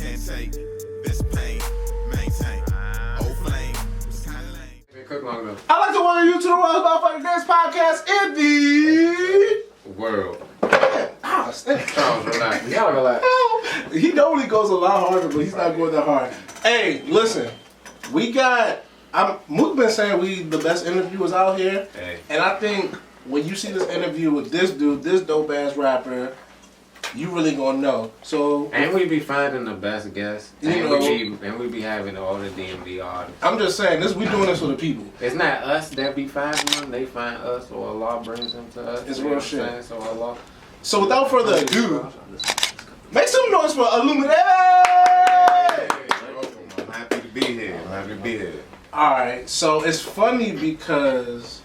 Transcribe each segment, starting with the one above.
can't take this pain, maintain. Old flame, it's kinda lame. Cook long enough. I'd like to welcome you to the World's Motherfucking Greatest Podcast in the World. Charles, relax. You gotta relax. He normally goes a lot harder, but he's not going that hard. Hey, listen, we got. Mook been saying we the best interviewers out here, and I think when you see this interview with this dude, this dope ass rapper, you really gonna know. So, and we be finding the best guests, and we be having all the DMV artists. I'm just saying this. We doing this for the people. It's not us that be finding them; they find us, or Allah brings them to us. It's real shit. So Allah. So without further ado, make some noise for OLUMIDE! I'm happy to be here. Alright, so it's funny because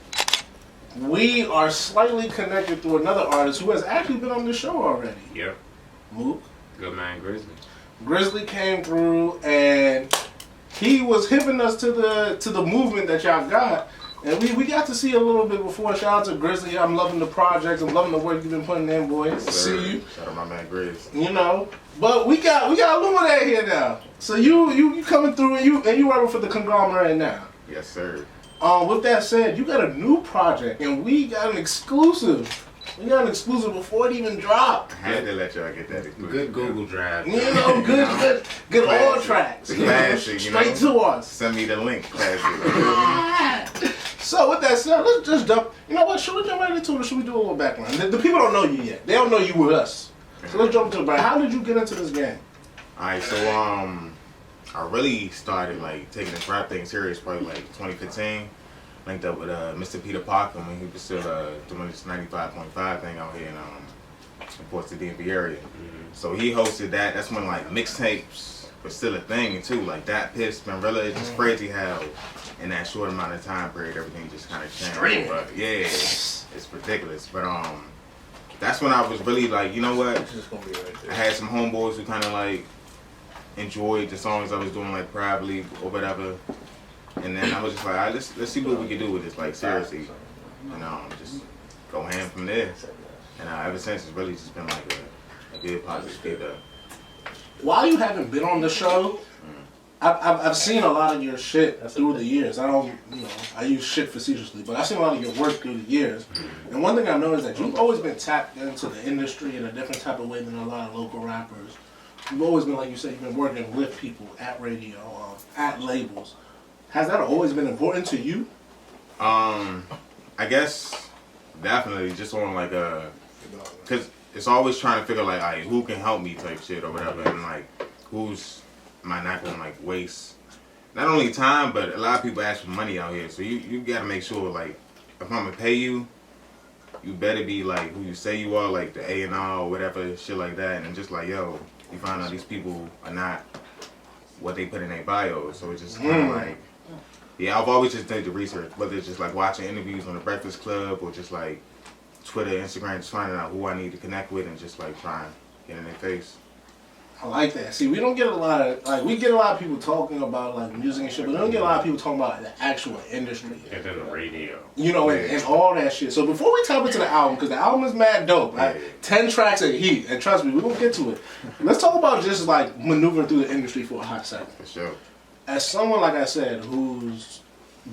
we are slightly connected through another artist who has actually been on the show already. Yep. Mook. Good man, Grizzly. Grizzly came through and he was hipping us to the movement that y'all got. And we got to see a little bit before. Shout out to Grizzly. I'm loving the projects. I'm loving the work you've been putting in, boys. See you. Shout out my man Grizz. You know. But we got OLUMIDE here now. So you coming through and you working for the conglomerate now. Yes, sir. With that said, you got a new project and we got an exclusive. We got an exclusive before it even dropped. I had to let y'all get that exclusive. Good Google Drive. You know, good all tracks. Classic, Straight to us. Send me the link. Classic. So with that said, let's just jump. You know what? Should we jump right into it or should we do a little background? The people don't know you yet. They don't know you with us. So let's jump into it. How did you get into this game? Alright, so I really started like taking this rap thing serious probably like 2015. Linked up with Mr. Peter Parker when he was still doing this 95.5 thing out here in of course the DMV area. So he hosted that. That's when like mixtapes was still a thing too. Like that Piff, Spinrilla. It's just crazy how in that short amount of time period everything just kind of changed. But yeah, it's ridiculous. But that's when I was really like, you know what? I had some homeboys who kind of like enjoyed the songs I was doing like privately or whatever. And then I was just like, all right, let's see what we can do with this, like seriously, and just go hand from there. And ever since, it's really just been like a good positive feedback. While you haven't been on the show, I've seen a lot of your shit through the years. I use shit facetiously, but I've seen a lot of your work through the years. And one thing I know is that you've always been tapped into the industry in a different type of way than a lot of local rappers. You've always been, like you said, you've been working with people at radio, at labels. Has that always been important to you? I guess definitely just on like cause it's always trying to figure like, all right, who can help me type shit or whatever, and like who's am I not gonna like waste not only time but a lot of people ask for money out here, so you gotta make sure like if I'm gonna pay you, you better be like who you say you are, like the A&R or whatever shit like that, and just like yo, you find out these people are not what they put in their bio, so it's just kind of like. Yeah, I've always just done the research, whether it's just like watching interviews on the Breakfast Club or just like Twitter, Instagram, just finding out who I need to connect with and just like trying to get in their face. I like that. See, we don't get a lot of, we get a lot of people talking about like music and shit, but we don't get a lot of people talking about the actual industry. And then the radio. You know, and all that shit. So before we tap into the album, because the album is mad dope, right? 10 tracks of heat, and trust me, we're going to get to it. Let's talk about just like maneuvering through the industry for a hot second. For sure. As someone, like I said, who's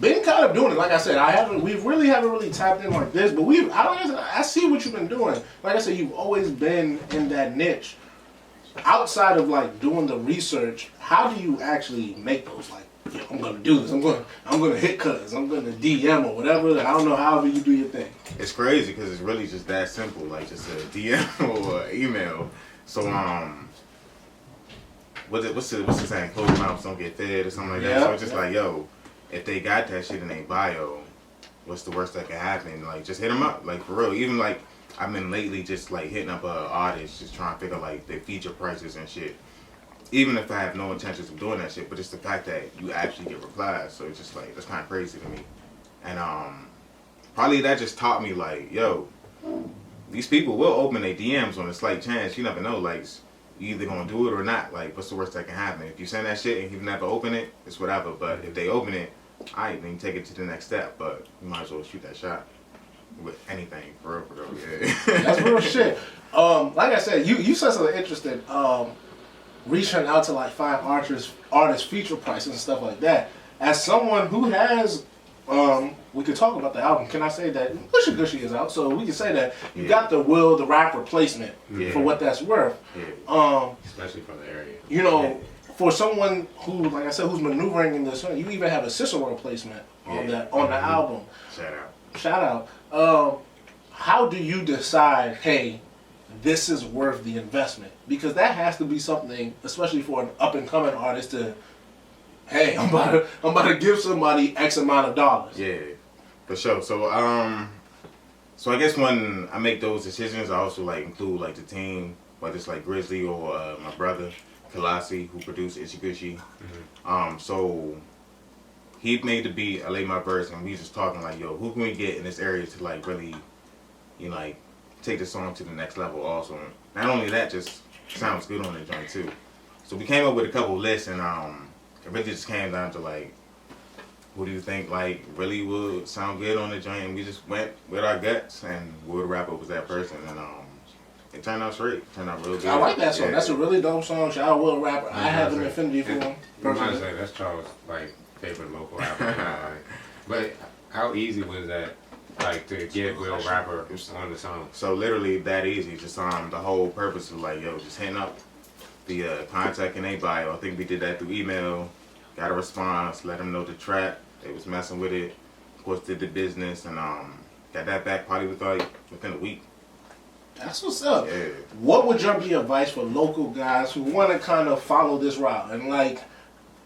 been kind of doing it, like I said, we really haven't tapped in like this, but I see what you've been doing. Like I said, you've always been in that niche. Outside of like doing the research, how do you actually make those like, yeah, I'm gonna do this, I'm gonna hit cuz, I'm gonna DM or whatever, I don't know, however you do your thing. It's crazy because it's really just that simple, like just a DM or email. So what's the saying? Closed mouths don't get fed or something like that. So it's just like, yo, if they got that shit in their bio, what's the worst that can happen? Like, just hit them up, like for real. Even like I've been lately just like hitting up artists, just trying to figure like their feature prices and shit. Even if I have no intentions of doing that shit, but just the fact that you actually get replies, so it's just like that's kind of crazy to me. And probably that just taught me like, yo, these people will open their DMs on a slight chance. You never know, like. You either gonna do it or not. Like, what's the worst that can happen? If you send that shit and you never open it, it's whatever. But if they open it, alright, then you take it to the next step. But you might as well shoot that shot with anything, for real, yeah. That's real shit. Like I said, you said something interesting. reaching out to like find artist feature prices and stuff like that. As someone who has, we could talk about the album. Can I say that Pushin Gushy is out? So we can say that you got the Will the Rap replacement for what that's worth. Especially from the area. You know, for someone who, like I said, who's maneuvering in this, you even have a Cicero replacement on the album. Shout out. How do you decide, hey, this is worth the investment? Because that has to be something, especially for an up and coming artist, to, hey, I'm about to give somebody X amount of dollars. Yeah, for sure. So so I guess when I make those decisions, I also like include like the team, whether it's like Grizzly or my brother Kalasi, who produced Itchy Gushy. So he made the beat, I laid my verse, and we just talking like, yo, who can we get in this area to like really, you know, like take the song to the next level also. And not only that, just sounds good on the joint too. So we came up with a couple lists, and it really just came down to like, who do you think like really would sound good on the joint? And we just went with our guts, and Will the Rapper was that person, and it turned out straight. It turned out real good. I like that song. That's a really dope song. Shout out Will the Rapper. I have an affinity for him. I might say that's Charles' like favorite local rapper. But how easy was that? Like to get Will Rapper on the song. So literally that easy. Just the whole purpose of like, yo, just hitting up the contact in their bio. I think we did that through email. Got a response. Let them know the track. They was messing with it. Of course, did the business and got that back probably within a week. That's what's up. Yeah. What would your be advice for local guys who want to kind of follow this route? And like,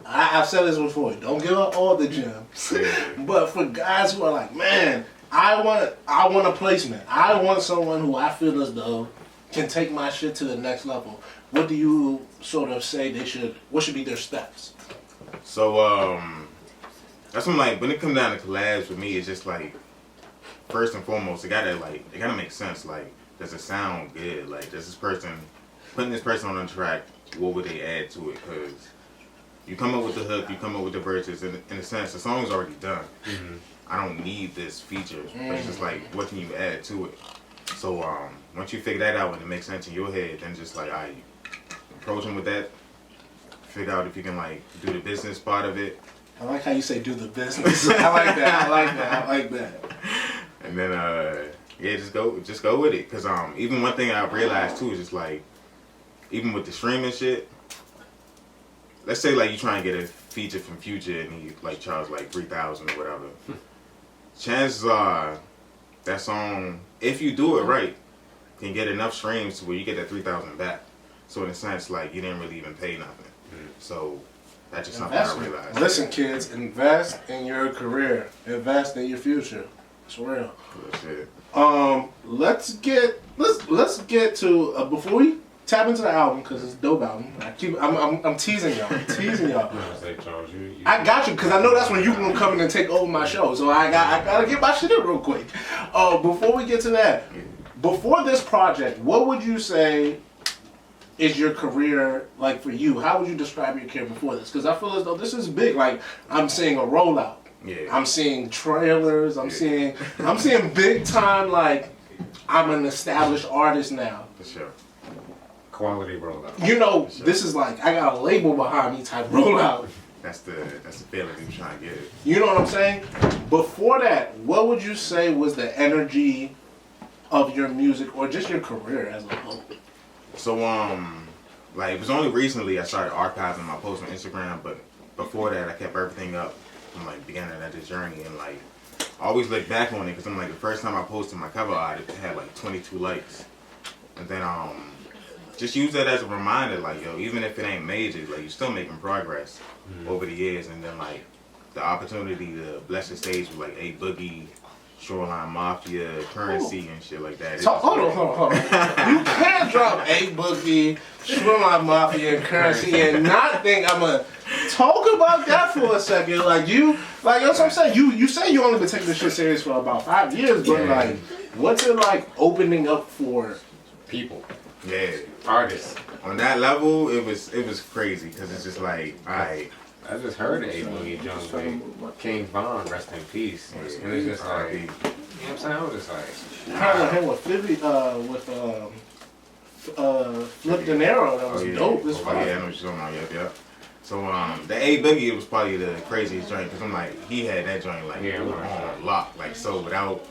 I've said this before. Don't give up all the gems. Yeah. But for guys who are like, man, I want a placement. I want someone who I feel as though can take my shit to the next level. What do you sort of say what should be their steps? So that's when like when it comes down to collabs with me, it's just like first and foremost, it gotta make sense. Like, does it sound good? Like, does this person putting this person on a track? What would they add to it? Because you come up with the hook, you come up with the verses, and in a sense, the song's already done. I don't need this feature, but it's just like, what can you add to it? So once you figure that out and it makes sense in your head, then just like, I approach them with that, figure out if you can like do the business part of it. I like how you say do the business. I like that. And then yeah, just go with it. Cause even one thing I realized too is just like, even with the streaming shit, let's say like you try and get a feature from Future and he like charge like 3,000 or whatever. Chances are that song, if you do it right, can get enough streams to where you get that 3,000 back. So in a sense, like you didn't really even pay nothing. So that's just something I realized. Listen, kids, invest in your career. Invest in your future. It's real. Good shit. Let's get to before we tap into the album, because it's a dope album. I'm teasing y'all. I got you, because I know that's when you gonna come in and take over my show. So I gotta get my shit in real quick. Before we get to that, before this project, what would you say is your career like for you? How would you describe your career before this? Because I feel as though this is big. Like, I'm seeing a rollout. Yeah. I'm seeing trailers. I'm seeing big time. Like, I'm an established artist now. For sure. Quality rollout. You know, this is like, I got a label behind me type rollout. That's the feeling you trying to get. You know what I'm saying? Before that, what would you say was the energy of your music or just your career as a whole? So like it was only recently I started archiving my posts on Instagram, but before that I kept everything up from like beginning of this journey, and like I always look back on it because I'm like, the first time I posted my cover art, it had like 22 likes, and then just use that as a reminder, like, yo, even if it ain't major, like you're still making progress over the years. And then like the opportunity to bless the stage with like A Boogie, Shoreline Mafia, Currency, and shit like that. So hold on. You can't drop A Boogie, Shoreline Mafia, and Currency and not think I'm gonna talk about that for a second. Like that's what I'm saying. You say you only been taking this shit serious for about 5 years, but like, what's it like opening up for people? Yeah, artists. On that level, it was crazy because it's just like, I just heard A Boogie Jones, like King Von, rest in peace, and it's just like, you know what I'm saying? I was just like, I hang with Flip De Niro that was yeah. dope as Oh, fuck. yeah, I know what you're talking about. Yep. So the A Boogie was probably the craziest joint because I'm like he had that joint like Yeah, on lock, like so without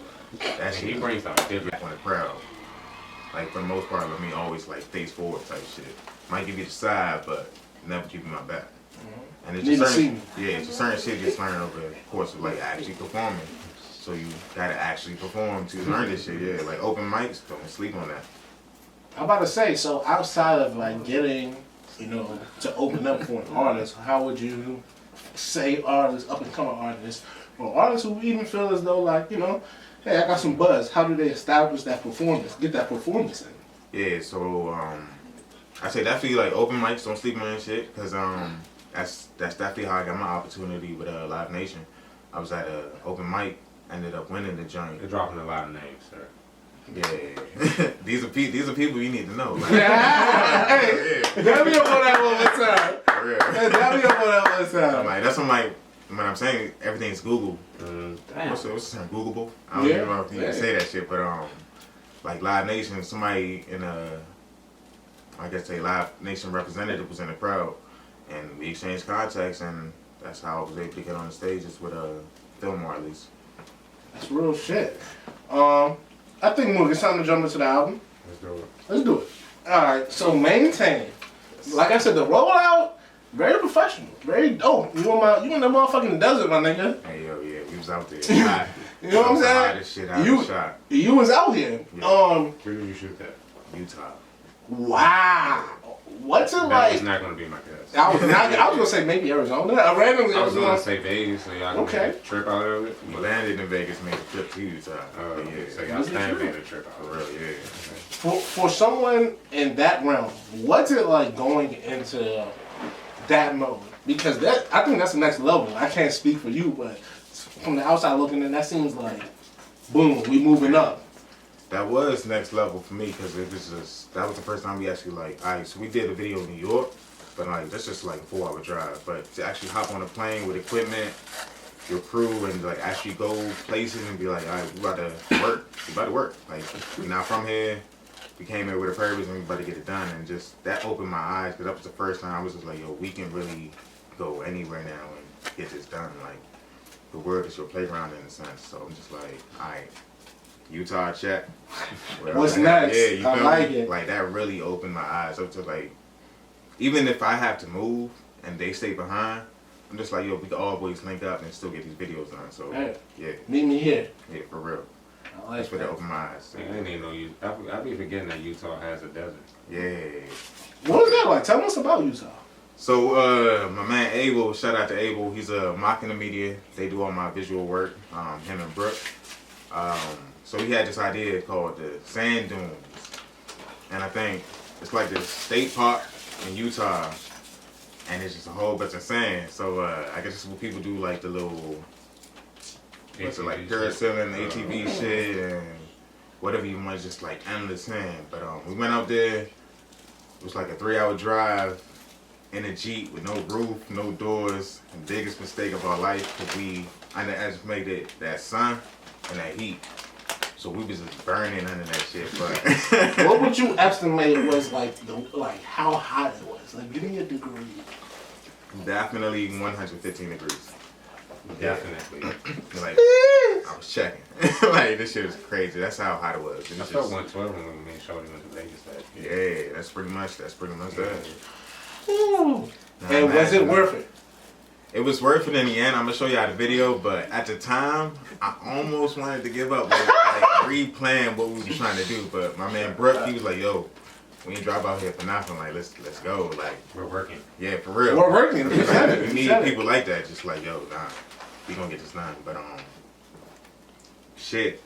that He shit brings something different. on the crowd. Like for the most part, let me always like face forward type shit. Might give you the side, but never give you my back. And it's Need just to see certain, me. yeah, it's just certain shit just learn over the course of like actually performing. So you gotta actually perform to learn this shit. Yeah, like open mics, don't sleep on that. I'm about to say, so outside of like getting, to open up for an artist, how would you say artists, up and coming artists, or artists who even feel as though like, hey, I got some buzz, how do they establish that performance, get that performance in? Yeah, so I say definitely like open mics, don't sleep on that shit, cause that's definitely how I got my opportunity with Live Nation. I was at a open mic, ended up winning the joint. You're dropping a lot of names, sir. Yeah, these are people you need to know. Like, Hey, dab me up on that one more time. for real. Hey, dab me up on that one I'm time. like, that's what I'm like, when I'm saying everything's Google. Damn. What's the term? Googleable? I don't even know if you can say that shit, but like Live Nation, somebody in I guess a Live Nation representative was in the crowd, and we exchanged contacts, and that's how I was able to get on the stages with Fillmore at least. That's real shit. I think it's time to jump into the album. Let's do it. Let's do it. Alright, so Maintain. Like I said, the rollout, very professional, very dope. You in the motherfucking desert, my nigga. Hey, yo, yeah, we was out there. Hot. You know what I'm saying? Hottest shit out of the shot. You was out here. Yeah. Where did you shoot that? Utah. Wow. What's it That like? was not going to be my guess. I was gonna say maybe Arizona. I randomly I was going gonna to say Vegas, so y'all can Okay. make a trip out of it. We landed in Vegas, made a trip to Utah. Yeah, so yeah, y'all stand made a trip out for of real, it. yeah. for someone in that realm, what's it like going into that mode? Because I think that's the next level. I can't speak for you, but from the outside looking in, that seems like boom, we moving up. That was next level for me because it was just that was the first time we actually like so we did a video in New York, but like that's just like a 4-hour drive. But to actually hop on a plane with equipment, your crew, and like actually go places and be like, all right, we about to work, Like we're not from here. We came here with a purpose and we about to get it done, and just that opened my eyes because that was the first time I was just like, yo, we can really go anywhere now and get this done. Like the world is your playground in a sense. So I'm just like, all right. Utah check. What's next? Yeah, you I feel like me? it. Like that really opened my eyes up to like, even if I have to move and they stay behind, I'm just like, yo, we can always link up and still get these videos done. So Hey. yeah, Meet me here. yeah, for real. I like That's what that that. opened my eyes. I didn't even know you. I be forgetting that Utah has a desert. Yeah. What was that like? Tell us about Utah. So my man Abel, shout out to Abel. He's Mocking the Media. They do all my visual work. Him and Brooke. So he had this idea called the Sand Dunes, and I think it's like this state park in Utah, and it's just a whole bunch of sand. So I guess it's what people do, like the little, what's it like, parasailing, ATV shit, and whatever you want, just like endless sand. But we went out there. It was like a 3-hour drive in a Jeep with no roof, no doors. The biggest mistake of our life because we underestimated that sun and that heat. So we was just burning under that shit, but What would you estimate was like how hot it was? Like, give me a degree. definitely 115 degrees. Definitely. Like I was checking. Like this shit was crazy. That's how hot it was. It I was felt just, 112 when me and Shorty went to Vegas that year. yeah, that's pretty much that. Ooh. Now And was it imagine- worth it? It was worth it in the end. I'm gonna show y'all the video, but at the time, I almost wanted to give up, like replan what we were trying to do. But my man Brooke, he was like, "Yo, we ain't drive out here for nothing. Like, let's go. Like, We're working. yeah, for real. We're working. You said it. We You need said it. people like that. Just like, yo, nah, we gonna get this done. But shit,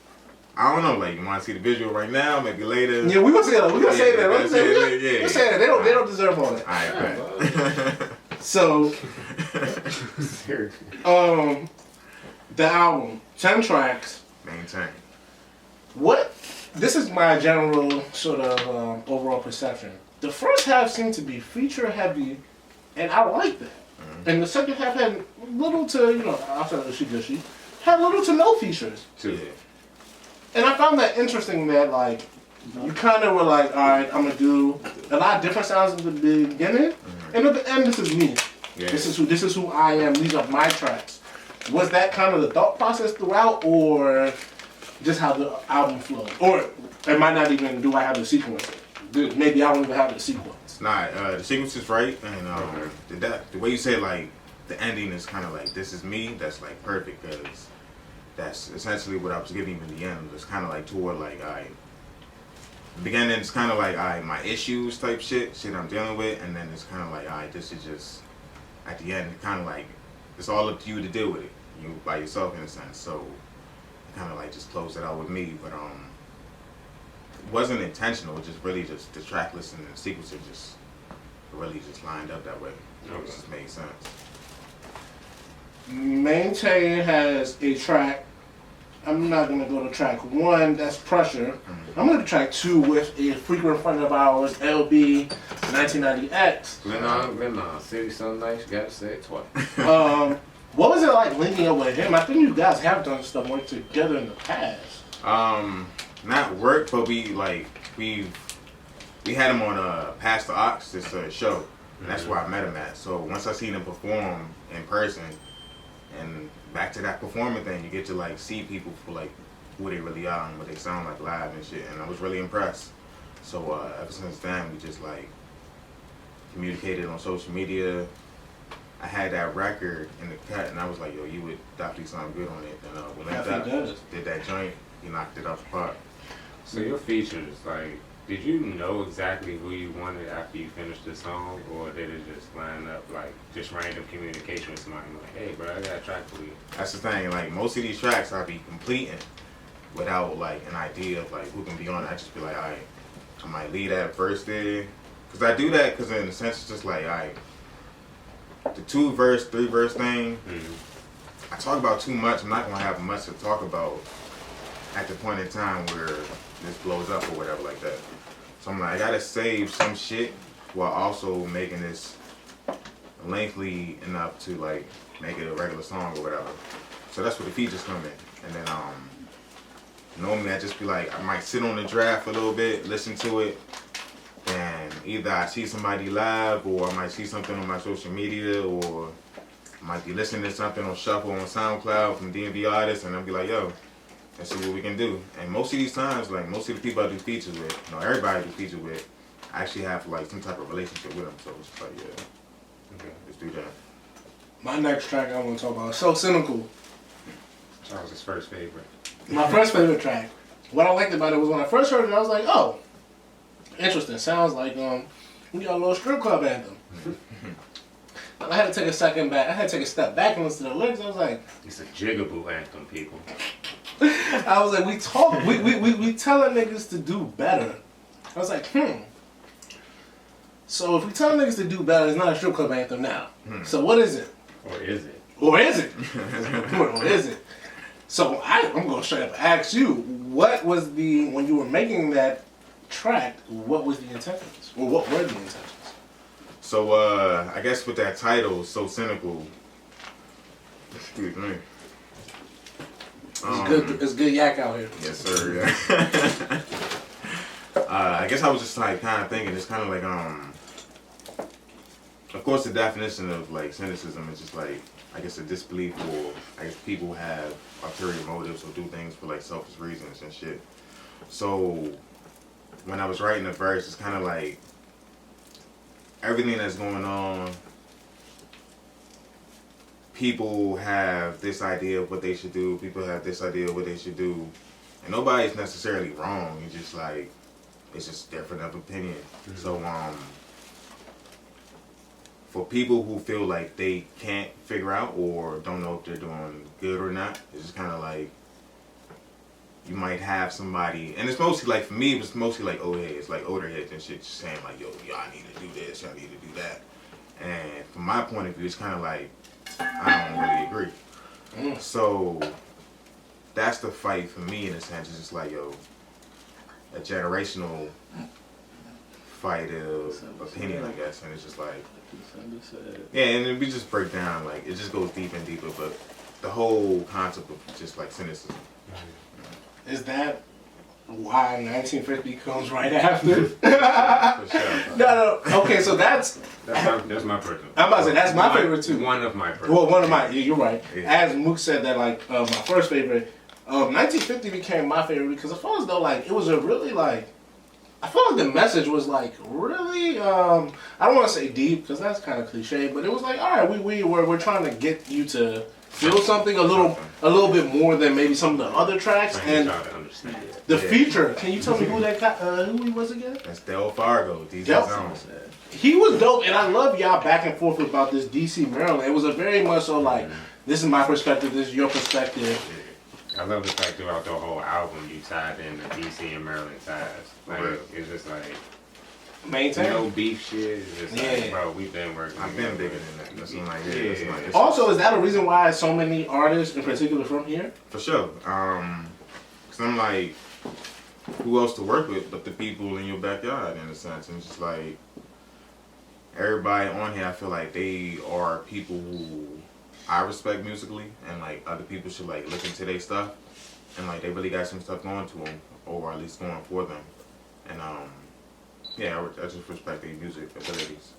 I don't know. Like, you want to see the visual right now? Maybe later. Yeah, we gonna say that. We gonna say Yeah, that. we We're gonna say gonna it, yeah. say that. They don't deserve all that. All right, bet. So, the album, 10 tracks. Maintain. What? This is my general sort of overall perception. The first half seemed to be feature heavy, and I like that. And the second half had little to, outside of the she had little to no features. Too. Yeah. And I found that interesting that, like, you kind of were like, all right, I'm gonna do a lot of different sounds at the beginning, and at the end, this is me. Yeah. This is who I am. These are my tracks. Was that kind of the thought process throughout, or just how the album flowed? Or it might not even do I have the sequence? Maybe I don't even have the sequence. Nah, the sequence is right, and the way you say like the ending is kind of like this is me. That's like perfect because that's essentially what I was giving you in the end. It's kind of like toward like the beginning. It's kind of like my issues type shit I'm dealing with, and then it's kind of like this is just at the end. Kind of like it's all up to you to deal with it, you by yourself in a sense. So kind of like just close it out with me, but it wasn't intentional. It just really just the track list and the sequence just really just lined up that way. It just made sense. Maintain has a track. I'm not gonna go to track 1. That's Pressure. I'm gonna go to track 2 with a frequent friend of ours, LB 1990X. Glenn, City so nice, you gotta say it twice. What was it like linking up with him? I think you guys have done stuff work together in the past. Not work, but we had him on Past the Ox, this show. And that's where I met him at. So once I seen him perform in person, and back to that performing thing, you get to like see people for like who they really are and what they sound like live and shit. And I was really impressed. So ever since then, we just like communicated on social media. I had that record in the cut, and I was like, yo, you would definitely sound good on it. And when I did that joint, he knocked it out the park. So your features, like, did you know exactly who you wanted after you finished the song, or did it just line up like just random communication with somebody like, hey bro, I got a track for you? That's the thing, like most of these tracks I be completing without like an idea of like who can be on it. I just be like, alright, I might leave that verse there. Cause I do that cause in a sense it's just like, alright, the 2 verse, 3 verse thing, I talk about too much. I'm not gonna have much to talk about at the point in time where this blows up or whatever like that. So I'm like, I gotta save some shit while also making this lengthy enough to like make it a regular song or whatever. So that's where the features come in. And then normally I just be like, I might sit on the draft a little bit, listen to it, and either I see somebody live or I might see something on my social media or I might be listening to something on Shuffle on SoundCloud from DMV artists, and I'll be like, yo, let's see what we can do. And most of these times, like most of the people I do features with, everybody I do features with, I actually have like some type of relationship with them. So it's just like, yeah, okay, let's do that. My next track I want to talk about is So Cynical. That was his first favorite. My first favorite track. What I liked about it was when I first heard it, I was like, oh, interesting. Sounds like we got a little strip club anthem. I had to take a second back. I had to take a step back and listen to the lyrics. I was like, It's a jigaboo anthem, people. I was like, we telling niggas to do better. I was like, So if we tell niggas to do better, it's not a strip club anthem now. So what is it? Or is it? Or is it? Or is it? So I'm gonna straight up ask you, what was when you were making that track, what was the intentions? Or what were the intentions? So I guess with that title, So Cynical, excuse me. It's good yak out here. Yes, sir. Yeah. I guess I was just like kind of thinking. It's kind of like of course, the definition of like cynicism is just like I guess a disbelief, or I guess people have ulterior motives or do things for like selfish reasons and shit. So when I was writing the verse, it's kind of like everything that's going on. People have this idea of what they should do. People have this idea of what they should do. And nobody's necessarily wrong. It's just like, it's just different of opinion. So, for people who feel like they can't figure out or don't know if they're doing good or not, it's just kind of like, you might have somebody, and it's mostly like, for me, it was mostly like old heads, like older heads and shit, just saying like, yo, y'all need to do this, y'all need to do that. And from my point of view, it's kind of like, I don't really agree. So that's the fight for me in a sense. It's just like, yo, a generational fight of opinion, I guess. And it's just like, yeah, and then we just break down, like, it just goes deeper and deeper, but the whole concept of just like cynicism. Is that why 1950 comes right after. For sure. No. Okay, so that's my personal. I'm about to say that's my favorite too. One of my personal. Well, one of my. You're right. Yeah. As Mook said that, like my first favorite, 1950 became my favorite because I felt as though like it was a really like. I felt like the message was like really. I don't want to say deep because that's kind of cliche, but it was like, all right, we're trying to get you to feel something a little bit more than maybe some of the other tracks. And to understand. the feature, can you tell me who that who he was again? That's Del Fargo, DJ Yep. Zones. He was dope, and I love y'all back and forth about this DC Maryland. It was a very much so like, this is my perspective, this is your perspective. I love the fact throughout the whole album you tied in the DC and Maryland ties. Like it's just like Maintain. no beef shit. It's just like, bro, we've been working. I've been bigger than that. That's what I'm like, yeah, that's like, Also, is that a reason why so many artists, in particular from here? for sure. Cause I'm like, who else to work with but the people in your backyard in a sense, and it's just like everybody on here. I feel like they are people who I respect musically, and like other people should like look into their stuff, and like they really got some stuff going to them, or at least going for them, and yeah, I just respect their music abilities.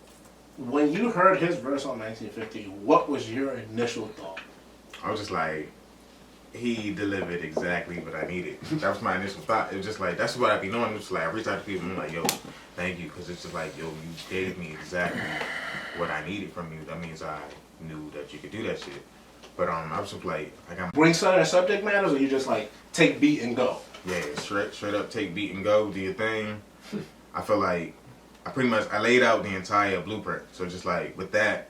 When you heard his verse on 1950, what was your initial thought? I was just like, he delivered exactly what I needed. That was my initial thought. It was just like, that's what I be knowing. It's like, I reach out to people and I'm like, yo, thank you. Because it's just like, yo, you gave me exactly what I needed from you. That means I knew that you could do that shit. But I was just like, I got Bring certain subject matters, or you just like take beat and go? yeah, straight up, take beat and go, do your thing. I feel like I laid out the entire blueprint. So just like with that,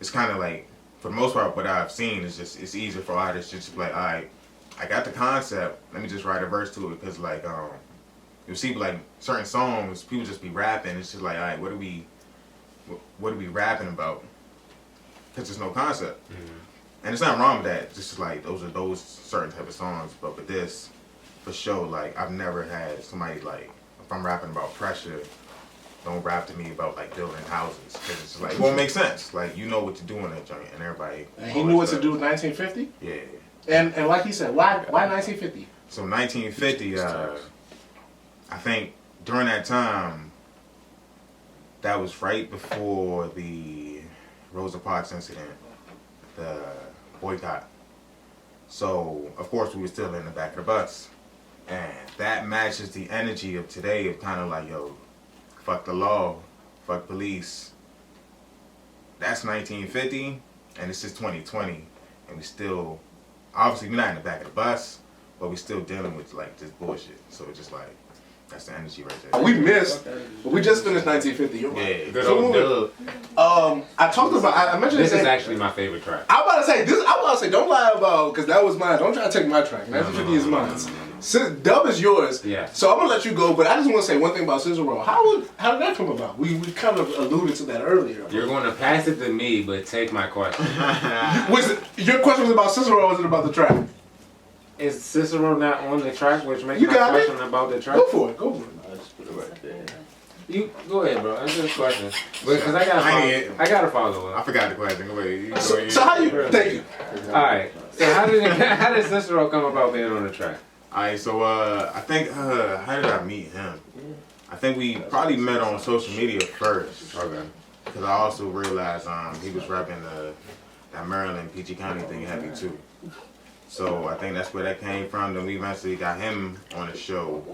it's kind of like, for the most part, what I've seen is just, it's easier for artists just to be like, all right, I got the concept, let me just write a verse to it. Because like, you'll see like certain songs, people just be rapping. It's just like, all right, what are we rapping about? Because there's no concept. And it's not wrong with that. Just like, those certain type of songs. But with this, for sure, like, I've never had somebody like, if I'm rapping about pressure, don't rap to me about like building houses. Because it's just like, it won't make sense. Like, you know what to do in that joint, and everybody. And he knew what to do with 1950? Yeah. And like he said, why 1950? So 1950, I think during that time, that was right before the Rosa Parks incident, the boycott. So, of course, we were still in the back of the bus. And that matches the energy of today of kind of like, yo, fuck the law, fuck police. That's 1950, and it's just 2020, and we still, obviously we're not in the back of the bus, but we still dealing with like this bullshit. So it's just like, that's the energy right there. We missed, but we just finished 1950. You're right. Yeah, Good So old moving- Dub. I talked about, I mentioned This this. is actually my favorite track. I'm about to say, don't lie about, because that was mine. Don't try to take my track. 1950 is mine. Dub is yours. Yeah. So I'm gonna let you go, but I just want to say one thing about Cicero. How did that come about? We kind of alluded to that earlier. You're going to pass it to me, but take my question. Your question was about Cicero, or was it about the track? Is Cicero not on the track, which makes You my got it. question about the track? Go for it. Go for it. I just put it right there. You go ahead, bro. Answer this question. Because I gotta follow I up. forgot the question. Go ahead. You go So ahead. how you? Thank you. All right. So how did Cicero come about being on the track? Alright, so I think how did I meet him? I think we probably met on social media first. Okay. Because I also realized he was rapping that Maryland PG County thing heavy too. So I think that's where that came from. Then we eventually got him on the show.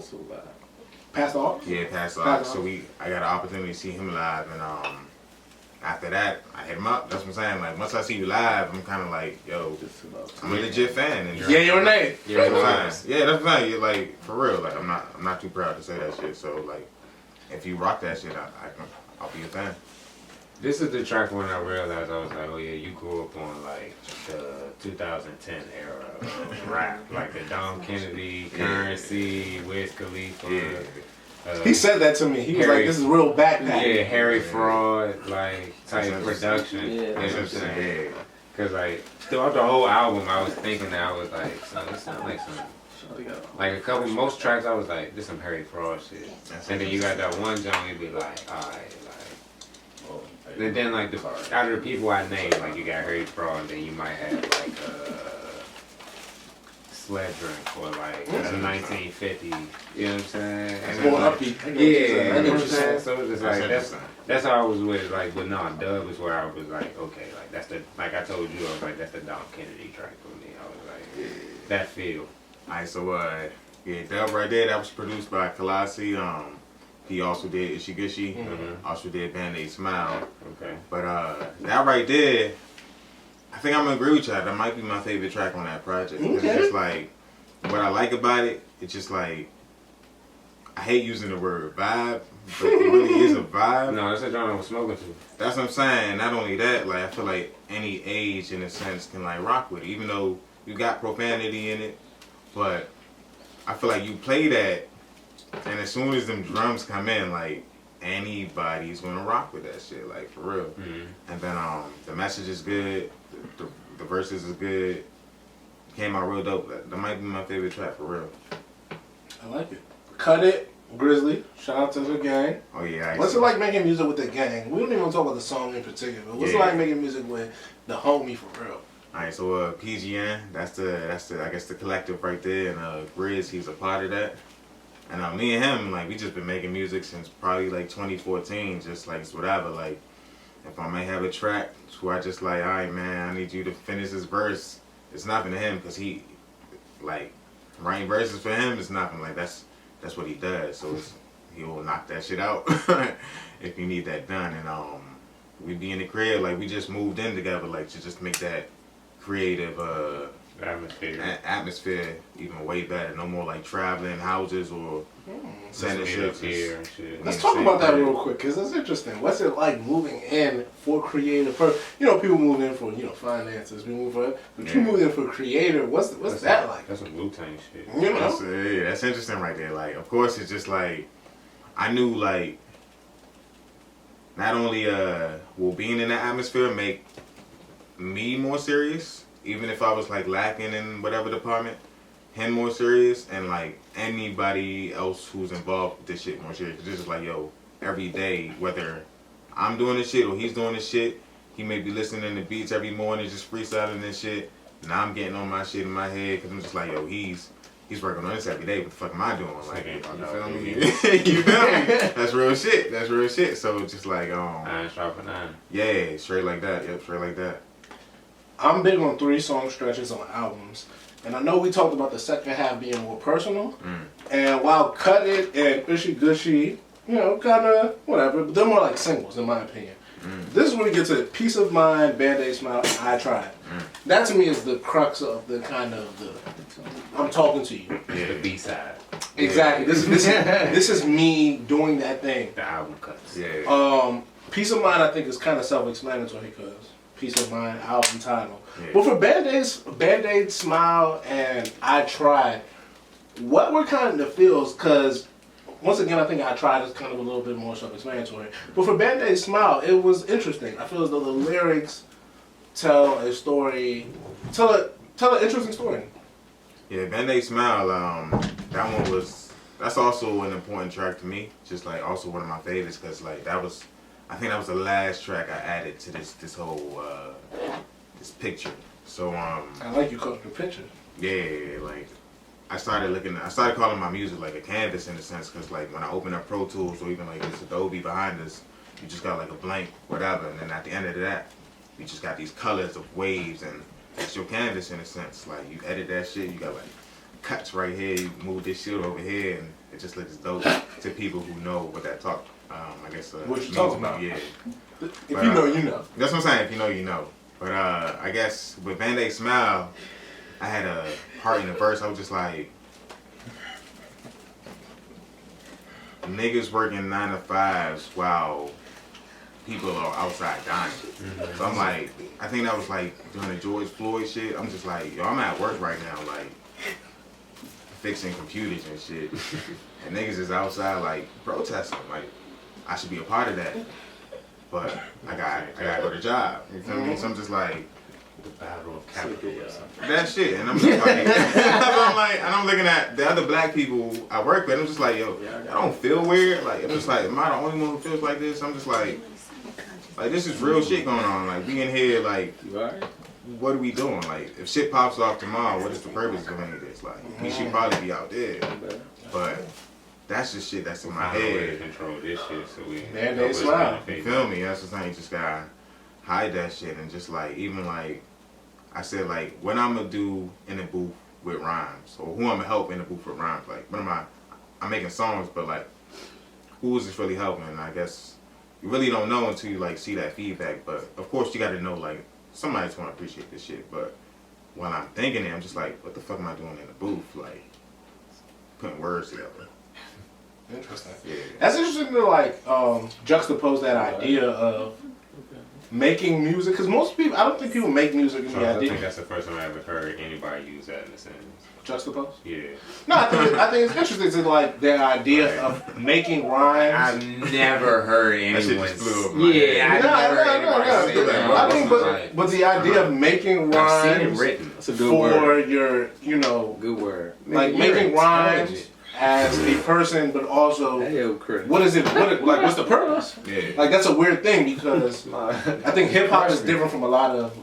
Pass off. Yeah, past Pass off. So I got an opportunity to see him live, and after that I hit him up. That's what I'm saying. Like once I see you live, I'm kind of like, yo, I'm a legit fan. And Yeah, your name. Yeah, that's what no I'm lies. saying. Yeah, that's what I'm saying. You're like for real. Like I'm not too proud to say that shit. So like, if you rock that shit, I'll be a fan. This is the track when I realized I was like, oh yeah, you grew up on like the 2010 era of rap, like the Dom Kennedy, Currency, Wiz Khalifa. He said that to me. He was Harry- like, "This is real backpack." Yeah, Harry Fraud, like type That's production. Yeah. You know what I'm saying? Yeah. Cause like throughout the whole album, I was thinking that I was like, son, this sound like some. Like a couple, most tracks, I was like, this some Harry Fraud shit. And then you got that one John, you be like, alright, like. And then like out of the people I named, like you got Harry Fraud, and then you might have like sled drink or like a 1950. You know what I'm saying? It's And more like, upbeat. I yeah, get what you're saying. I you get know what what I'm you're saying? saying. So it's just That's like interesting. that's how I was with it. Like, but no, Dub is where I was like, okay, like that's the like I told you, I was like that's the Dom Kennedy track for me. I was like that feel. Alright, so yeah, Dub right there, that was produced by Kalasi. He also did Ishigishi, also did Band-Aid Smile. Okay. But that right there, I think I'm gonna agree with you. That might be my favorite track on that project. 'Cause Okay. It's just like what I like about it. It's just like I hate using the word vibe, but it really is a vibe. No, that's the genre I was smoking to. That's what I'm saying. Not only that, like I feel like any age in a sense can like rock with it, even though you got profanity in it. But I feel like you play that, and as soon as them drums come in, like anybody's gonna rock with that shit, like for real. And then the message is good, the verses is good. Came out real dope. That might be my favorite track for real. I like it. Cut It, Grizzly. Shout out to the gang. Oh yeah. What's it like making music with the gang? We don't even talk about the song in particular. What's it Yeah. like making music with the homie for real? Alright, so PGN, that's the I guess the collective right there, and Grizz, he's a part of that. And me and him, like we just been making music since probably like 2014, just like it's whatever. Like if I may have a track where I just like, alright man, I need you to finish this verse. It's nothing to him because he like writing verses for him is nothing. Like that's what he does. So he will knock that shit out if you need that done. And we be in the crib, like we just moved in together, like to just make that creative atmosphere even way better. No more like traveling houses or sending shit here and shit. Let's talk about that real quick, because that's interesting. What's it like moving in for creative? You know, people move in for, finances. We move for, but you move in for creative. What's that like? That's some Wu-Tang shit. You know? That's interesting right there. Like, of course, it's just like, I knew like, not only will being in that atmosphere make me more serious, even if I was like lacking in whatever department, him more serious, and like anybody else who's involved with this shit more serious. Cause it's just like, yo, every day, whether I'm doing this shit or he's doing this shit, he may be listening to beats every morning, just freestyling this shit. Now I'm getting on my shit in my head, cause I'm just like, yo, he's working on this every day. What the fuck am I doing? Like, you feel me? You feel me? That's real shit. That's real shit. So it's just like, Iron sharpen iron. yeah, straight like that. Yep, straight like that. I'm big on 3-song stretches on albums. And I know we talked about the second half being more personal. And while Cut It and Fishy Gushy, kind of whatever, but they're more like singles in my opinion. This is when we get to Peace of Mind, Band-Aid Smile, and I Tried. That to me is the crux of the kind of the I'm talking to you. Yeah, the B-side. Exactly. This is me doing that thing. The album cuts. Yeah. Peace of Mind I think is kind of self-explanatory because Peace of Mind, album title. Yeah. But for Band-Aid Smile, and I Tried, what were kind of the feels? Because once again, I think I Tried is kind of a little bit more self-explanatory. But for Band-Aid Smile, it was interesting. I feel as though the lyrics tell an interesting story. Yeah, Band-Aid Smile, that one that's also an important track to me. Just like also one of my favorites because like I think that was the last track I added to this whole this picture. So I like you called the picture. yeah, like I started calling my music like a canvas in a sense because like when I open up Pro Tools or even like this Adobe behind us, you just got like a blank whatever, and then at the end of that, you just got these colors of waves, and it's your canvas in a sense. Like you edit that shit, you got like cuts right here, you move this shit over here, and it just looks dope to people who know what that talk. I guess What you talking about? Yeah. If you know, you know. That's what I'm saying. If you know, you know. But I guess with Band-Aid Smile, I had a part in the verse. I was just like, niggas working 9-to-5s while people are outside dying. So I'm like, I think that was like during the George Floyd shit. I'm just like, yo, I'm at work right now, like fixing computers and shit, and niggas is outside like protesting. Like, I should be a part of that, but I gotta go to job. You feel me? So I'm just like, The battle of capitalism. that shit, and I'm just like, and I'm looking at the other black people I work with. I'm just like, yo, I don't feel weird. Like, I'm just like, am I the only one who feels like this? I'm just like this is real shit going on. Like, we in here, like, You alright? what are we doing? Like, if shit pops off tomorrow, what is the purpose of any of this? Like, we should probably be out there. But that's just shit that's in my Find a way to head. control this shit so we Man, they smile. You feel me? That's the thing. You just gotta hide that shit and just like, even like, I said, like, what I'm gonna do in the booth with rhymes, or who I'm gonna help in the booth with rhymes. Like, what am I'm making songs, but like, who is this really helping? And I guess you really don't know until you like see that feedback. But of course, you gotta know like somebody's gonna appreciate this shit. But when I'm thinking it, I'm just like, what the fuck am I doing in the booth? Like, putting words together. Interesting. Yeah. That's interesting to like juxtapose that idea of making music, because most people, I don't think people make music in So the I idea. think that's the first time I ever heard anybody use that in a sentence. Juxtapose? Yeah. No, I think it's interesting to like the idea of making rhymes. I've never heard That shit anyone. just blew up my head. Yeah, I've never heard anybody say that. I mean, but the idea of making I've seen it rhymes written. That's a good for word. your, you know, Good word. like Nigga, making you're rhymes intelligent. as a person, but also Hell, Chris. what is it? Like, what's the purpose? Yeah. Like, that's a weird thing because I think hip hop is different from a lot of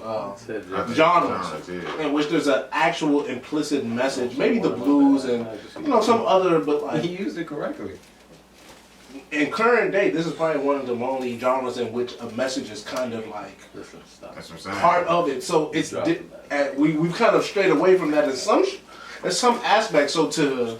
genres, Yeah. in which there's an actual implicit message. Maybe the blues and some other, but like He used it correctly. in current day, this is probably one of the only genres in which a message is kind of like Listen, stop. That's what I'm saying. part of it. So it's we've kind of strayed away from that in some aspects. So to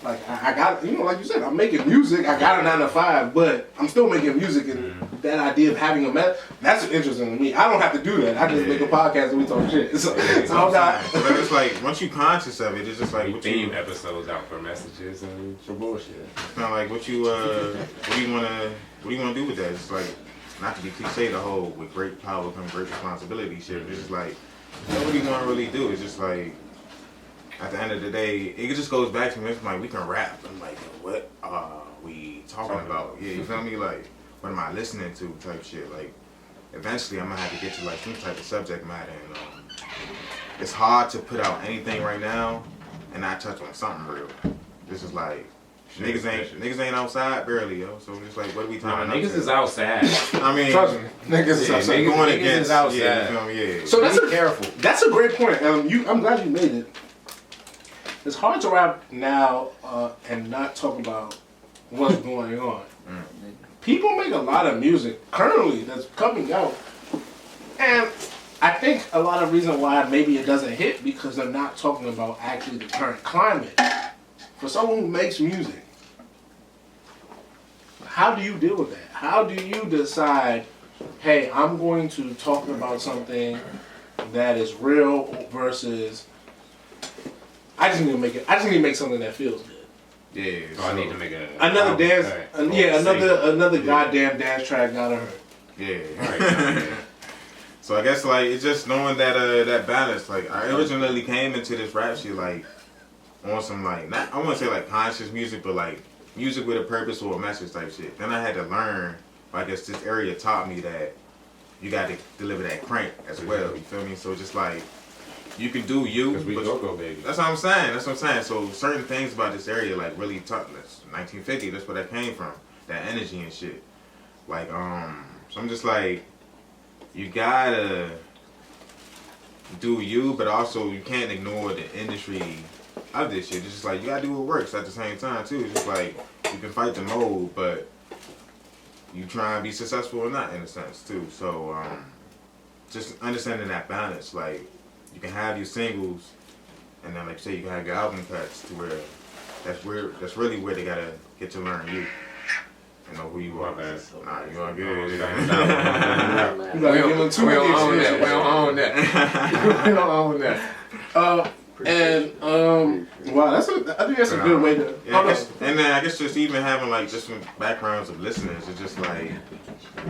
like I got like you said, I'm making music. I got a 9 to 5, but I'm still making music, and that idea of having that's interesting to me. I don't have to do that. I just make a podcast and we talk shit. So I'm not. So then it's like once you conscious of it, it's just like We what theme you episodes out for messages and for bullshit. kind of like what do you wanna do with that? It's like not to be cliche the whole with great power comes great responsibility shit. It's just like what do you want to really do? It's just like at the end of the day, it just goes back to me. It's like we can rap. I'm like, what are we talking about? Yeah, you feel me? Like, what am I listening to? Type shit. Like, eventually, I'm gonna have to get to like some type of subject matter. And it's hard to put out anything right now and not touch on something real. This is like niggas ain't outside barely, yo. So it's just like, what are we talking about? Niggas is outside. I mean, Trust me, niggas is Yeah, outside. niggas- going is against outside. Yeah, you feel me? Yeah. So Be careful. That's a great point. I'm glad you made it. It's hard to rap now and not talk about what's going on. People make a lot of music currently that's coming out, and I think a lot of reason why maybe it doesn't hit because they're not talking about actually the current climate. For someone who makes music, how do you deal with that? How do you decide, hey, I'm going to talk about something that is real versus I just need to make something that feels good. Yeah. So I need to make Another dance, single. another Yeah. goddamn dance track gotta hurt. Yeah. Right. So I guess like it's just knowing that that balance. Like I originally came into this rap shit like on some like not I wouldn't say like conscious music, but like music with a purpose or a message type shit. Then I had to learn. I guess this area taught me that you got to deliver that crank as well. You feel me? So just like you can do you. Because we but go baby. that's what I'm saying. That's what I'm saying. So certain things about this area like really taught us. 1950. That's where that came from. That energy and shit. Like So I'm just like. You gotta do you, but also you can't ignore the industry of this shit. It's just like you gotta do what works at the same time too. It's just like you can fight the mode, but you try and be successful or not in a sense too. So just understanding that balance. Like you can have your singles, and then like you say, you can have your album cuts to where that's really where they gotta get to learn you. Know who you are. Nah, you are good. You gotta give them too We many don't own that. excuses. We don't own that. We don't own that. Wow, I think that's a good way to. Yeah, and then I guess just even having like different backgrounds of listeners, it's just like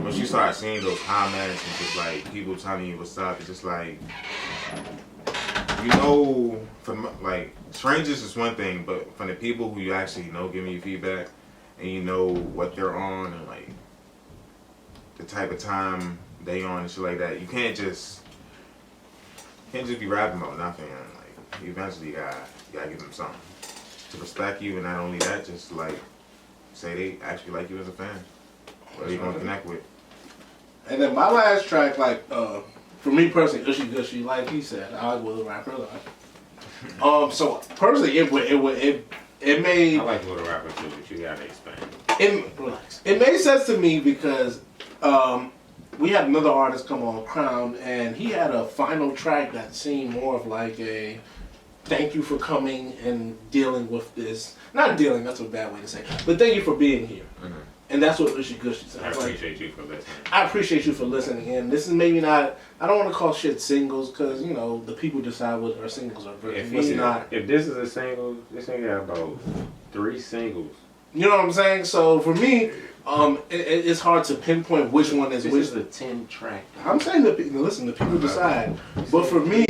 once you start seeing those comments and just like people telling you what's up, it's just like from like strangers is one thing, but from the people who you actually know giving you feedback. And you know what they're on and like the type of time they on and shit like that. You can't just be rapping about nothing. And, like eventually you gotta give them something to respect you, and not only that, just like say they actually like you as a fan, or you gonna connect with. And then my last track, like for me personally, Ushy Gushy, like he said, I will rapper alive. So personally, it made. I like Little Rapper too, but you gotta explain. It made sense to me because we had another artist come on, Crown, and he had a final track that seemed more of like a thank you for coming and dealing with this. Not dealing, that's a bad way to say it, but thank you for being here. Mm-hmm. And that's what Ushy Gushy said. I appreciate you for listening. I appreciate you for listening. And this is maybe not, I don't want to call shit singles because, you know, the people decide what our singles are. If this is a single, this ain't got about 3 singles. You know what I'm saying? So for me, it's hard to pinpoint which one is which. This is a 10-track. I'm saying listen, the people decide. But for me,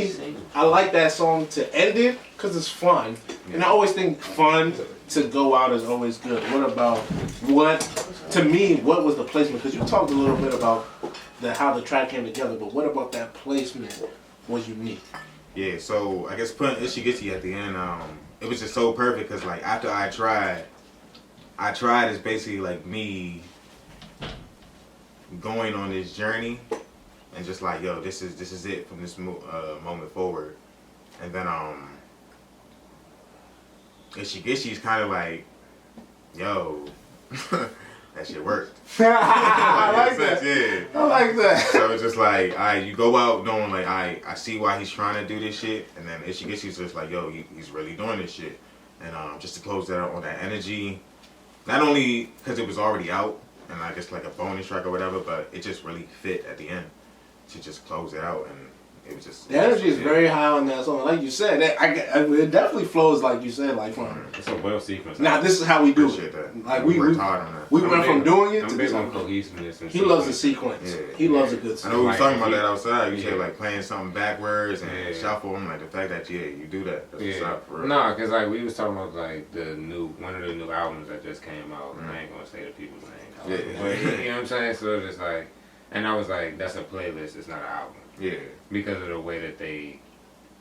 I like that song to end it because it's fun. And I always think fun to go out is always good. What was the placement? Because you talked a little bit about how the track came together, but what about that placement was unique? Yeah, so I guess putting Itchy Gitchy at the end, it was just so perfect because like after I tried is basically like me going on this journey and just like, yo, this is it from this moment forward. And then Itchy Gitchy's kind of like, yo, that shit worked. I like that. Yeah. I like that. So it's just like, you go out knowing like, I see why he's trying to do this shit, and then Itchy Gitchy's just like, yo, he's really doing this shit. And just to close that out on that energy, not only because it was already out, and I guess like a bonus track or whatever, but it just really fit at the end to just close it out, and it was just... The energy is very high on that song. Like you said, it definitely flows like you said, like from... It's a well sequenced. Now this is how we do Appreciate it. that. Like we worked hard on that. We went from doing it I'm to big this. on cohesiveness and He loves the sequence. Yeah. He loves a good I know sequence. we was talking about Like, that outside. You yeah. said like playing something backwards and Yeah. shuffle. I'm like, the fact that you do that. That's what's Yeah. up for real. No, because like we was talking about like one of the new albums that just came out. And I ain't gonna say the people's names. Yeah. But you know what I'm saying? So it's just like, and I was like, that's a playlist. It's not an album. Yeah. Because of the way that they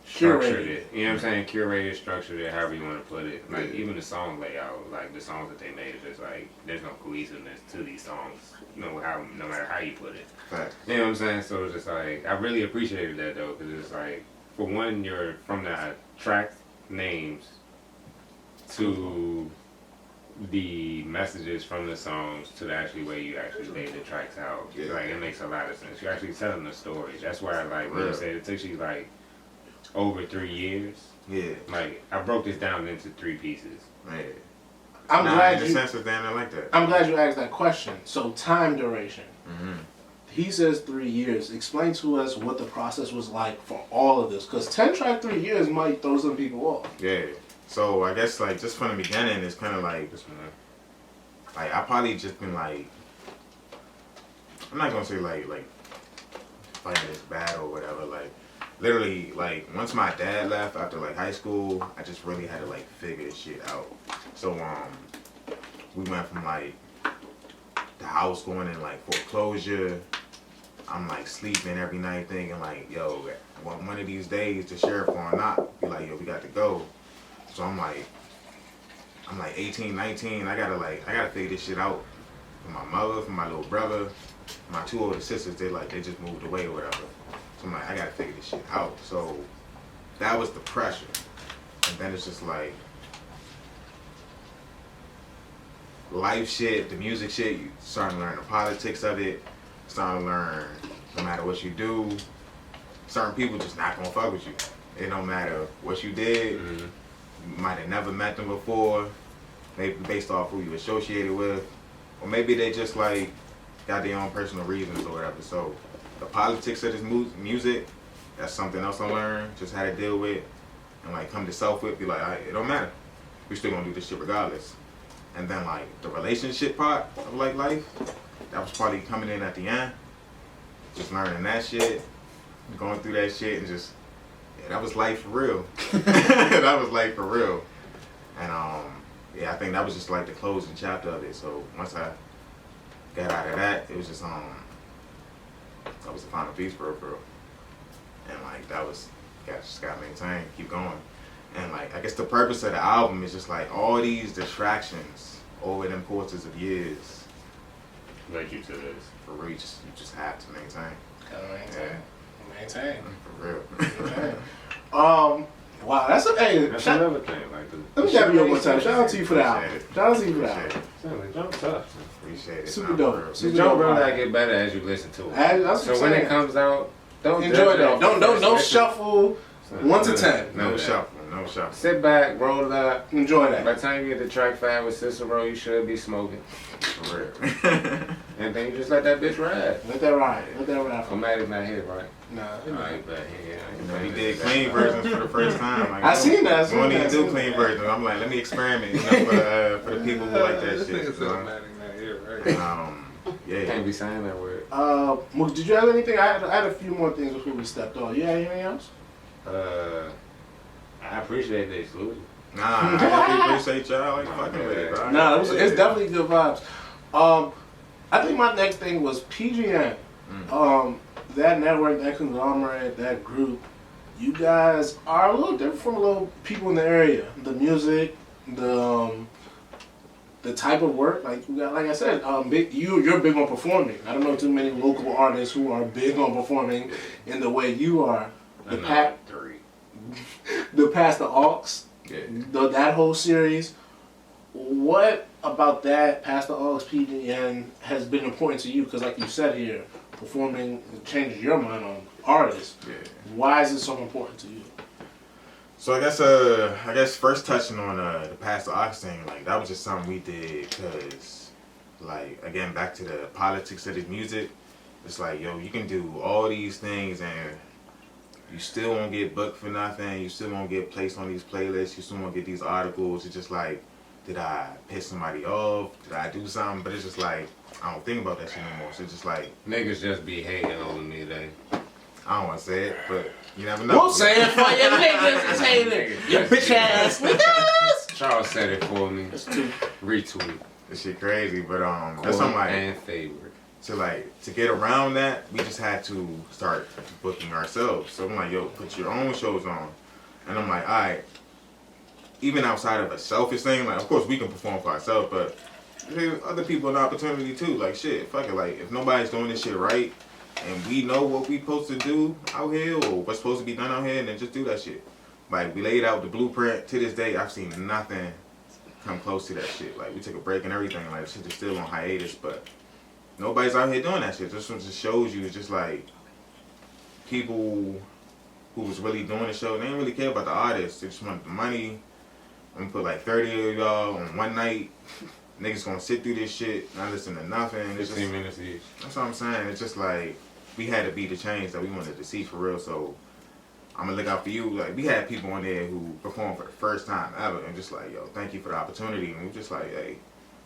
structured Curated. it. You know what I'm saying? Curated, structured it, however you want to put it. Like even the song layout, like the songs that they made, it's just like there's no cohesiveness to these songs. No matter how you put it. Fact. You know what I'm saying? So it's just like I really appreciated that though, because it's like for one, you're from the track names to the messages from the songs to the actually way you actually laid the tracks out. Yeah. Like it makes a lot of sense. You're actually telling the story. That's why I like when you Yeah. said it took you like over 3 years. Yeah. Like I broke this down into 3 pieces. Man. I'm in glad the you. sense of that, I like that. I'm glad you asked that question. So time duration. Mm-hmm. He says 3 years. Explain to us what the process was like for all of this, because 10-track 3 years might throw some people off. Yeah. So I guess like just from the beginning, it's kind of like I probably just been like, I'm not gonna say like fighting this battle or whatever. Like literally like once my dad left after like high school, I just really had to like figure this shit out. So we went from like the house going in like foreclosure. I'm like sleeping every night thinking like, yo, one of these days the sheriff gonna knock, be like, yo, we got to go. So I'm like 18, 19, I gotta figure this shit out. For my mother, for my little brother, my 2 older sisters, they just moved away or whatever. So I'm like, I gotta figure this shit out. So that was the pressure. And then it's just like life shit, the music shit, you starting to learn the politics of it, starting to learn no matter what you do, certain people just not gonna fuck with you. It don't matter what you did. Mm-hmm. You might have never met them before, maybe based off who you associated with, or maybe they just like got their own personal reasons or whatever. So the politics of this music, that's something else I learned, just had to deal with, and like come to self with, be like, all right, it don't matter. We still gonna do this shit regardless. And then like the relationship part of like life, that was probably coming in at the end, just learning that shit, going through that shit, and just, yeah, that was life for real. That was life for real. And yeah, I think that was just like the closing chapter of it. So once I got out of that, it was just that was the final piece for real. And like that was, just gotta maintain, keep going. And like I guess the purpose of the album is just like all these distractions over them courses of years Led you to this. for real, you just have to maintain. Gotta maintain. Yeah. Maintain. For real. Maintain. Wow, that's a hey. That's another thing. Like Let me have you one time. Shout out to you for the album. Shout out to you for the album. the jump tough. Appreciate it. Super Nah, dope. for real. Super The jump dope. really get better as you listen to it. That's So what when I'm it comes out, don't enjoy judge it that. off the Don't first listen. shuffle 1 to 10. No shuffle. No shuffle. Sit back, roll it up. Enjoy By that. the time you get to track 5 with Cicero, you should be smoking. For real. And then you just let that bitch ride. Let that ride. Let that ride. Formatted not hit, right? Nah. Alright, but yeah. He did clean versions for the first time. Like, I seen that. I We seen don't that. need to do clean versions. I'm like, let me experiment, for the people who like that shit. So, Formatted not hit, right? yeah. Can't be saying that word. Mook, did you have anything? I had a few more things before we stepped on. You had anything else? I appreciate the exclusion. Nah, I definitely appreciate y'all like fucking with it, bro. Nah, it's definitely good vibes. I think my next thing was PGN. That network, that conglomerate, that group, you guys are a little different from a little people in the area. The music, the type of work, like you got, like I said, you're big on performing. I don't know too many local artists who are big on performing in the way you are. The Past the Aux, that whole series. What about that Past the Aux PGN has been important to you? Because like you said here, performing changes your mind on artists. Yeah. Why is it so important to you? So I guess first touching on the Past the Aux thing, like that was just something we did because, like, again, back to the politics of the music. It's like, yo, you can do all these things and you still won't get booked for nothing. You still won't get placed on these playlists. You still won't get these articles. It's just like, did I piss somebody off? Did I do something? But it's just like, I don't think about that shit no more. So it's just like, Niggas just be hating on me, they. I don't want to say it, but you never know. We'll say it for you niggas. It's hating. You bitch ass niggas. Charles said it for me. That's two. Retweet. This shit crazy, but that's Quote something like, and favorite. to get around that, we just had to start booking ourselves. So I'm like, yo, put your own shows on. And I'm like, all right, even outside of a selfish thing, like, of course we can perform for ourselves, but give other people an opportunity too. Like, shit, fuck it. Like, if nobody's doing this shit right, and we know what we supposed to do out here, or what's supposed to be done out here, then just do that shit. Like, we laid out the blueprint. To this day, I've seen nothing come close to that shit. Like, we took a break and everything. Like, shit is still on hiatus, but nobody's out here doing that shit. This one just shows you, it's just like, people who was really doing the show, they didn't really care about the artists. They just wanted the money. I'm gonna put like 30 of y'all on one night. Niggas gonna sit through this shit, not listen to nothing. It's 15 just, minutes each. that's what I'm saying. It's just like, we had to be the change that we wanted to see for real. So I'm gonna look out for you. Like, we had people on there who performed for the first time ever, and just like, yo, thank you for the opportunity. And we just like, hey,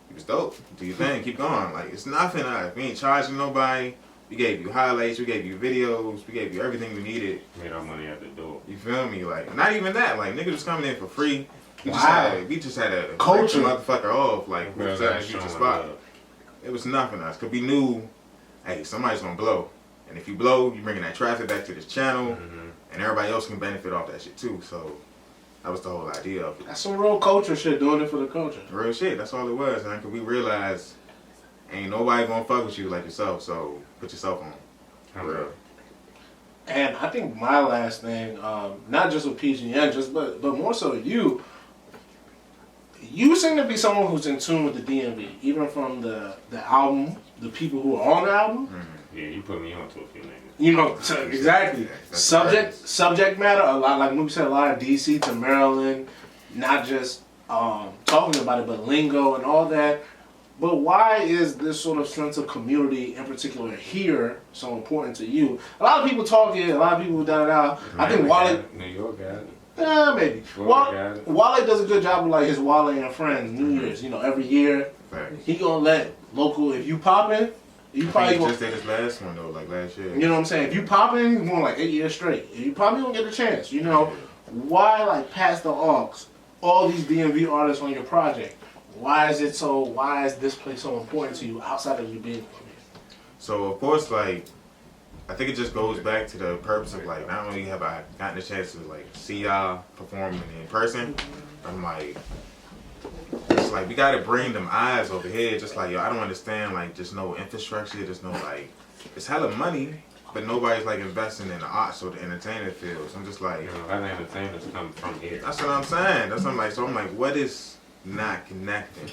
it was dope. Do your thing, keep going. Like, it's nothing. We ain't charging nobody. We gave you highlights, we gave you videos, we gave you everything we needed. Made our money at the door. You feel me? Like, not even that. Like, niggas was coming in for free. We just had to Culture. break the motherfucker off. Like, we was at a future spot. Love. It was nothing else. Because we knew, hey, somebody's going to blow. And if you blow, you bringing that traffic back to this channel. And everybody else can benefit off that shit too. So that was the whole idea of it. That's some real culture shit, doing it for the culture. Real shit. That's all it was. And because we realized ain't nobody going to fuck with you like yourself. So put yourself on. For real. And I think my last thing, not just with PGN, but more so you seem to be someone who's in tune with the DMV, even from the album, the people who are on the album. Yeah, you put me on to a few niggas. You know, exactly. That's Subject matter, a lot, like Mook said, a lot of DC to Maryland, not just talking about it, but lingo and all that. But why is this sort of sense of community, in particular here, so important to you? A lot of people talk it, a lot of people da. I think Wale, New York got it. maybe. Florida got it. Wale does a good job of like his Wale and Friends New Year's. You know, every year Fact. he gonna let local. If you poppin', you probably He gonna. just did his last one though, like last year. You know what I'm saying? If you poppin', you going like 8 years straight. You probably gonna get a chance. You know, why like Past the Aux, all these DMV artists on your project? Why is this place so important to you outside of you being from here? So of course, like, I think it just goes back to the purpose of like, not only have I gotten the chance to like see y'all performing in person, but I'm like, it's like we gotta bring them eyes over here. Just like, yo, I don't understand like just no infrastructure, there's no like, it's hella money, but nobody's like investing in the arts or the entertainment field. So I'm just like, You know, other entertainers come from here. that's what I'm saying. That's what I'm like. So I'm like, what is not connecting?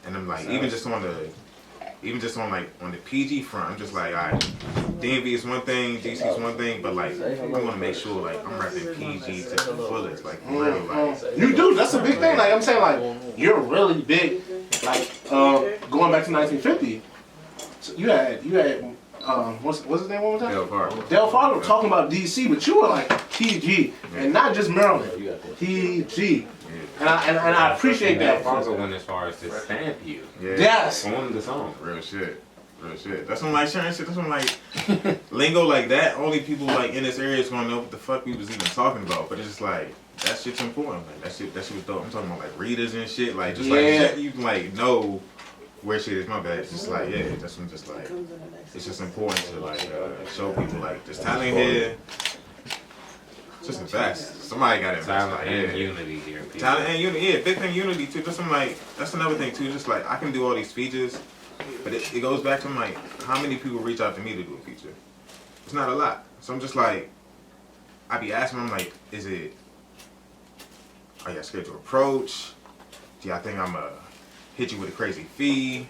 And I'm like, even just on the PG front, I'm just like, all right, DMV is one thing, DC is one thing, but like, I want to make sure like I'm repping PG to the fullest, like really, like. You do. That's a big thing. Like I'm saying, like you're really big. Like going back to 1950, so you had what's his name one more time? Del Fargo talking about DC, but you were like PG and not just Maryland. PG. And I appreciate that. Alfonso went as far as to stamp you. Yeah. Yes. On the song. Real shit. That's when like sharing shit. That's when like lingo like that. Only people like in this area is gonna know what the fuck we was even talking about. But it's just like that shit's important. Like that shit was dope. I'm talking about like readers and shit. Like just like shit you can like know where shit is. My bad. It's just like that's when just like it's just important to like show people like there's talent here. Just invest. Somebody got to invest. Talent Like, and unity here. People. Talent and unity, yeah, big thing, unity too. That's another thing too. Just like I can do all these features, but it goes back to like how many people reach out to me to do a feature. It's not a lot. So I'm just like, I be asking them like, are y'all scared to approach? Do y'all think I'm gonna hit you with a crazy fee?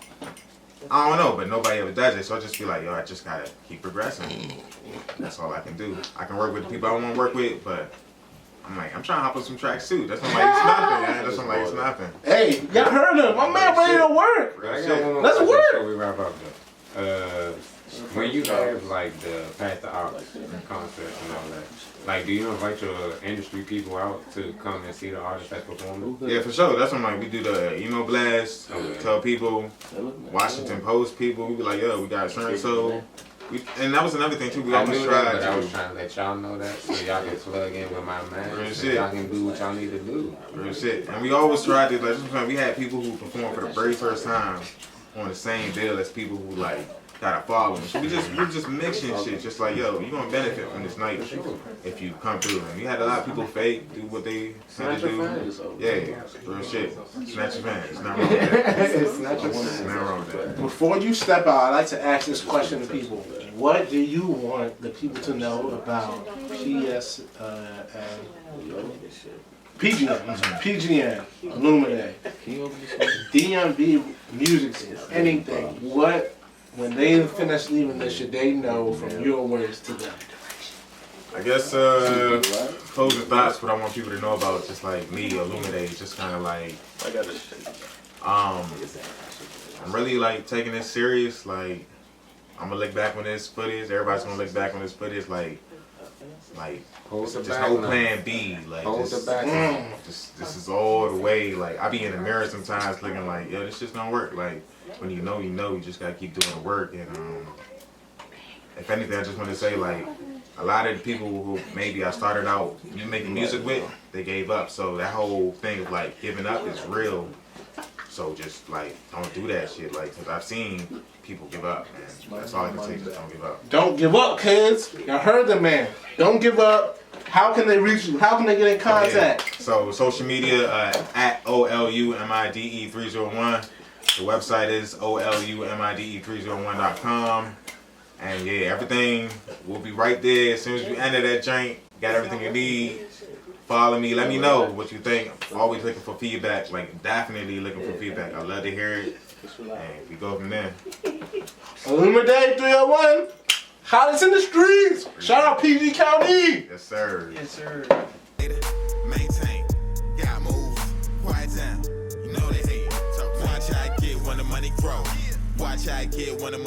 I don't know, but nobody ever does it. So I just feel like, yo, I just gotta keep progressing. That's all I can do. I can work with the people I want to work with, but I'm like, I'm trying to hop on some tracks too. That's when like it's nothing, man. That's when like it's nothing. Hey, y'all heard him. My man ready to work. I got one more Let's question work. before we wrap up though. When you have like the Path to Ops concerts and all that, like do you invite your industry people out to come and see the artists that's performing? Yeah, for sure. That's when like we do the email blast, tell people, Washington Post people, we be like, yo, we got so. And that was another thing too. We I always knew tried that, but to. I was trying to let y'all know that so y'all can plug in with my man. Real So shit. y'all can do what y'all need to do. Real shit. And we always tried to, like, sometimes we had people who performed for the very first time on the same bill as people who, like, got a following. So we're just mixing shit, just like, yo, you're gonna benefit from this night if you come through. And we had a lot of people fake, do what they had to do. Yeah, real shit. Snatch your fans. It's not wrong with that. It's not wrong with that. Before you step out, I like to ask this question to people. What do you want the people to know about PGN, OLUMIDE, DMV music scene, anything? What, when they finish leaving this shit, they know from your words to them? I guess closing thoughts, what I want people to know about just like me, OLUMIDE, is just kind of like, I'm really like taking this serious. Like, I'm gonna look back on this footage. Everybody's gonna look back on this footage like Hold the just back no now. plan B. Like, Hold this, the back. this is all the way. Like, I be in the mirror sometimes looking like, yo, this just don't work. Like, when you know, you just gotta keep doing the work. And if anything, I just want to say like, a lot of the people who maybe I started out making music with, they gave up. So that whole thing of like giving up is real. So just like, don't do that shit. Like, cause I've seen people give up, man. That's all I can say, just don't give up. Don't give up, kids. Y'all heard the man. Don't give up. How can they reach you? How can they get in contact? Yeah. So social media at OLUMIDE301. The website is OLUMIDE301.com. And yeah, everything will be right there as soon as you enter that joint. Got everything you need. Follow me. Let me know what you think. I'm always looking for feedback. Like, definitely looking for feedback. I love to hear it. And we go from there. OLUMIDE301. Hottest in the streets. Shout out PG County. Yes, sir. Yes, sir. Maintain, gotta move, quiet down. You know they hate. Watch how I get when the money grow. Watch how I get when the